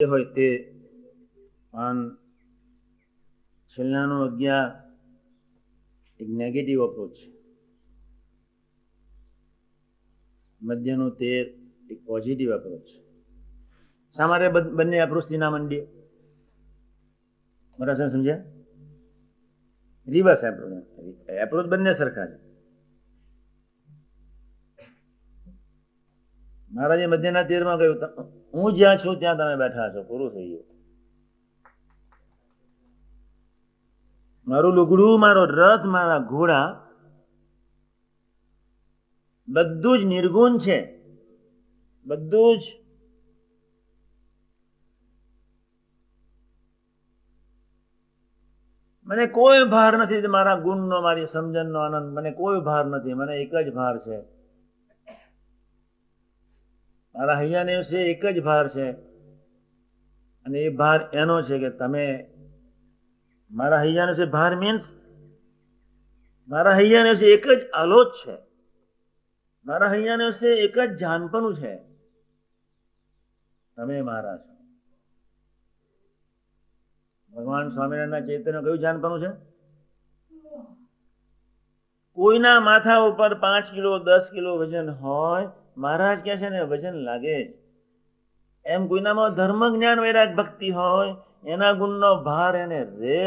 હોય તે પણ છેલ્લાનો 11 એક નેગેટિવ અપ્રોચ છે, મધ્યનું 13 એક પોઝિટિવ અપ્રોચ છે. શા માટે બંને અપ્રોચથી ના મંડીએ? બરાબર સમજ્યા? રિવર્સ એપ્રોચ બંને સરખા છે. મહારાજે મધ્યના 13માં કહ્યું, હું જ્યાં છું ત્યાં તમે બેઠા છો, પૂરું થઈ ગયું. મારું લુગડું, મારો રથ, મારા ઘોડા બધું જ નિર્ગુણ છે, બધું જ મને કોઈ ભાર નથી. મારા ગુણનો, મારી સમજણનો આનંદ, મને કોઈ ભાર નથી. મને એક જ ભાર છે, મારા હૈયાને વિશે એક જ ભાર છે, અને એ ભાર એનો છે કે તમે મારા હૈયાને વિશે ભાર મીન્સ મારા હૈયાને વિશે એક જ આલોચ છે, મારા હૈયાને વિશે એક જ જાનપણું છે, તમે મારા છો. ભગવાન સ્વામિનારાયણના ચૈતન્ય કયું જાનપણું છે? કોઈના માથા ઉપર 5 કિલો 10 કિલો વજન હોય, મહારાજ કે છે ને વજન લાગે જ. એમ કોઈનામાં ધર્મ જ્ઞાન વૈરાગ ભક્તિ હોય, એના ગુણનો ભાર એને રે